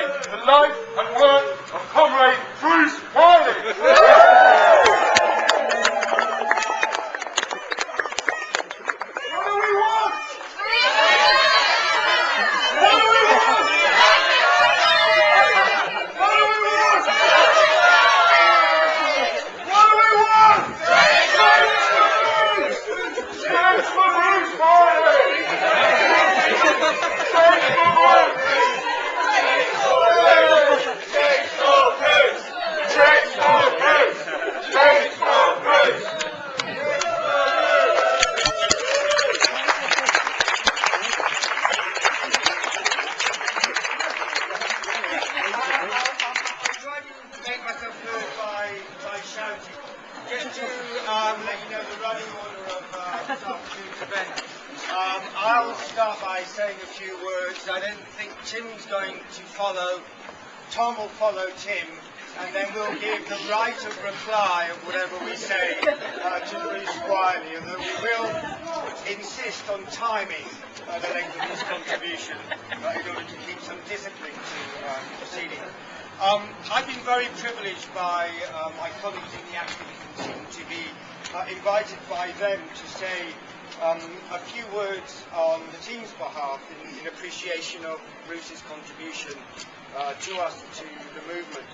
celebrate the life and work of Comrade Bruce Wylie. What do we want? What do we want? What do we want? What do we want? Thanks for Bruce Wylie! Thanks for Bruce! Thanks for Bruce! Thanks for Bruce! Thanks for Bruce! I'll try to make myself heard by shouting. Just to let you know the running order of this afternoon's event. I'll start by saying a few words. I don't think Tim's going to follow. Tom will follow Tim, and then we'll give the right of reply of whatever we say to Bruce Wylie, and that we will insist on timing the length of his contribution in order to keep some discipline to proceeding. I've been very privileged by my colleagues in the Activism team to be invited by them to say a few words on the team's behalf in appreciation of Bruce's contribution to us, to the movement.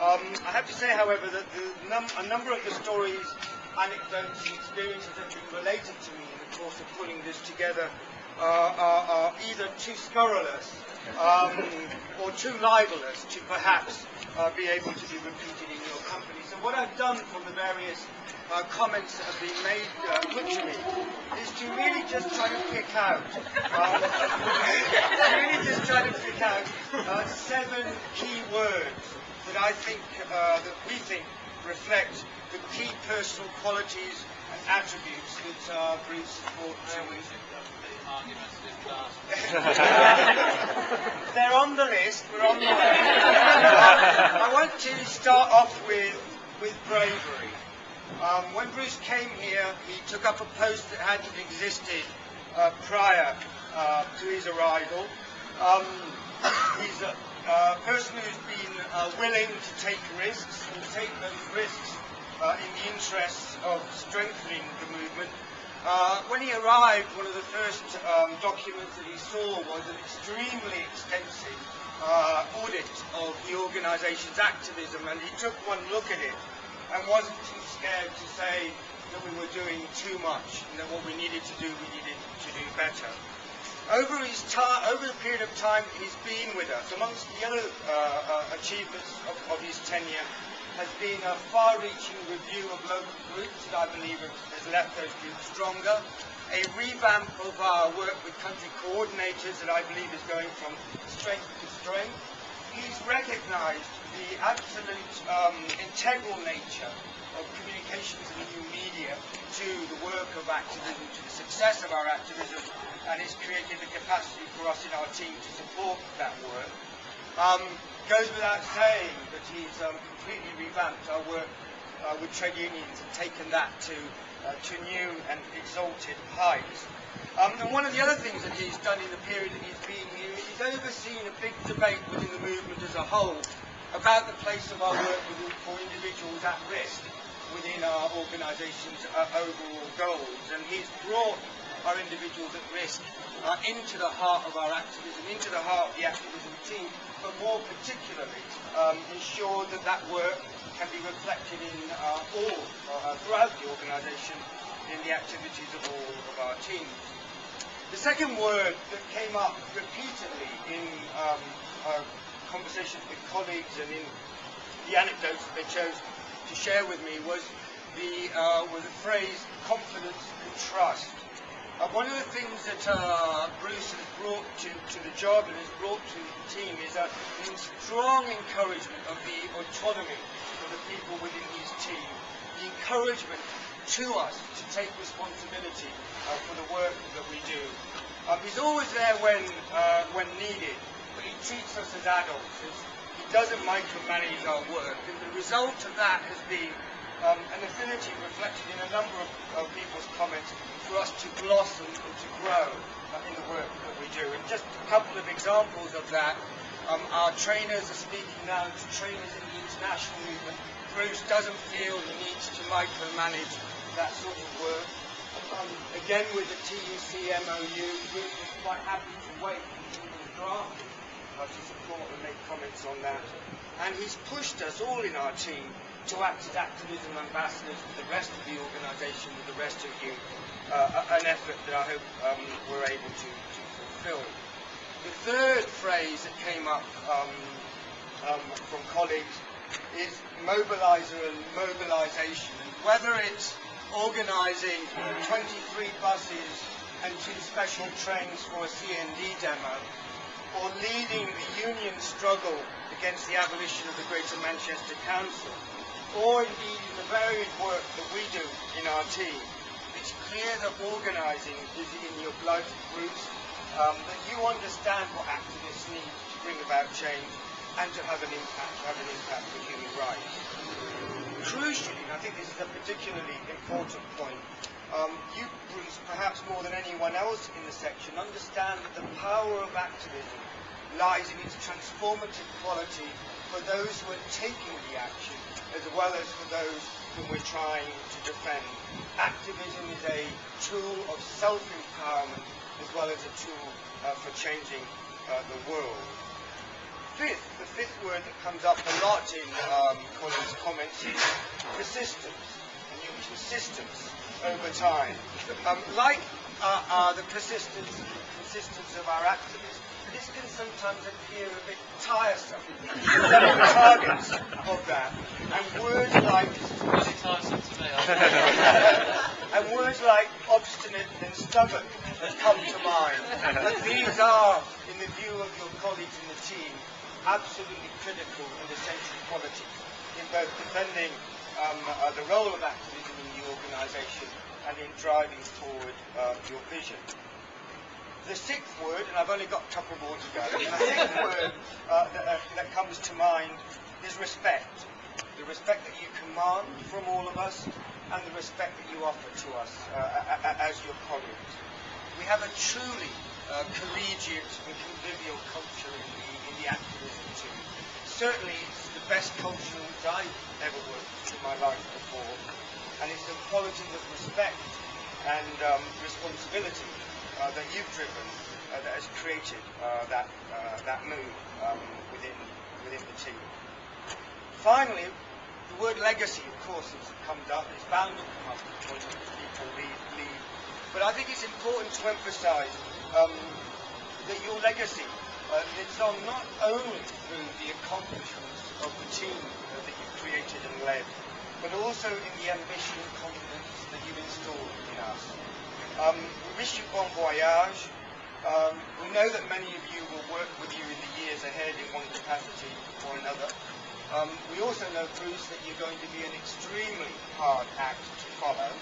I have to say, however, that a number of the stories, anecdotes and experiences that have been related to me in the course of putting this together are either too scurrilous or too libelous to perhaps be able to be repeated in your company. So what I've done from the various comments that have been made put to me is to really just try to pick out seven key words that I think that we think reflect the key personal qualities and attributes that Bruce brought to us. They're on the list. We're on the list. I want to start off with bravery. When Bruce came here, he took up a post that hadn't existed prior to his arrival. He's a person who's been willing to take risks and take those risks in the interests of strengthening the movement. When he arrived, one of the first documents that he saw was an extremely extensive audit of the organisation's activism, and he took one look at it and wasn't too scared to say that we were doing too much and that what we needed to do, we needed to do better. Over the period of time that he's been with us, amongst the other achievements of his tenure, has been a far-reaching review of local groups that I believe has left those groups stronger, a revamp of our work with country coordinators that I believe is going from strength to strength. He's recognised the absolute integral nature of communications and new media to the work of activism, to the success of our activism, and has created the capacity for us in our team to support that work. Goes without saying that he's completely revamped our work with trade unions and taken that to new and exalted heights. And one of the other things that he's done in the period that he's been here is he's overseen a big debate within the movement as a whole about the place of our work for individuals at risk within our organisation's overall goals. And he's brought our individuals at risk into the heart of our activism, into the heart of the activism team, but more particularly ensure that that work can be reflected in throughout the organisation in the activities of all of our teams. The second word that came up repeatedly in our conversations with colleagues and in the anecdotes that they chose to share with me was the phrase confidence and trust. One of the things that Bruce has brought to the job and has brought to the team is a strong encouragement of the autonomy of the people within his team, the encouragement to us to take responsibility for the work that we do. He's always there when needed, but he treats us as adults. He doesn't micromanage our work, and the result of that has been an affinity reflected in a number of people's comments for us to blossom and to grow in the work that we do. And just a couple of examples of that. Our trainers are speaking now to trainers in the international movement. Bruce doesn't feel he needs to micromanage that sort of work. Again, with the TUC MOU, Bruce was quite happy to wait until it was drafted to support and make comments on that. And he's pushed us all in our team to act as activism ambassadors with the rest of the organisation, with the rest of you, an effort that I hope we're able to fulfil. The third phrase that came up from colleagues is mobiliser and mobilisation. And whether it's organising 23 buses and 2 special trains for a CND demo, or leading the union struggle against the abolition of the Greater Manchester Council, or indeed in the varied work that we do in our team, it's clear that organising is in your blood, Bruce, that you understand what activists need to bring about change and to have an impact for human rights. Crucially, and I think this is a particularly important point, you, Bruce, perhaps more than anyone else in the section, understand that the power of activism lies in its transformative quality for those who are taking the action, as well as for those whom we're trying to defend. Activism is a tool of self-empowerment as well as a tool for changing the world. The fifth word that comes up a lot in colleagues' comments is persistence, and your persistence over time. Like the persistence and consistence of our activists, this can sometimes appear a bit tiresome. Some targets of that, and words like and words like obstinate and stubborn have come to mind. But these are, in the view of your colleagues in the team, absolutely critical and essential qualities in both defending the role of activism in the organisation and in driving forward your vision. The sixth word, and I've only got a couple more to go, the sixth word that comes to mind is respect. The respect that you command from all of us and the respect that you offer to us as your colleagues. We have a truly collegiate and convivial culture in the activism team. Certainly it's the best culture that I've ever worked in my life before, and it's the qualities of respect and responsibility that you've driven that has created that mood within the team. Finally, the word legacy, of course, has come up. It's bound to come up when people leave. But I think it's important to emphasise that your legacy lives on not only through the accomplishments of the team that you've created and led, but also in the ambition and confidence that you've installed in us. We wish you bon voyage. We know that many of you will work with you in the years ahead in one capacity or another. We also know, Bruce, that you're going to be an extremely hard act to follow.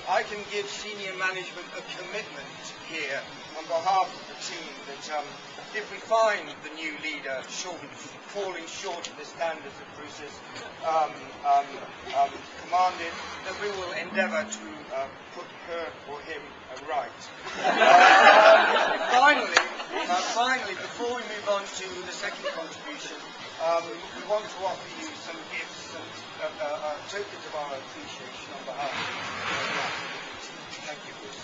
I can give senior management a commitment here on behalf of the team that if we find the new leader falling short of the standards that Bruce has commanded, that we will endeavour to put her or him right. Finally, before we move on to the second contribution, we want to offer you some gifts and tokens of our appreciation on behalf of the Thank you, Bruce.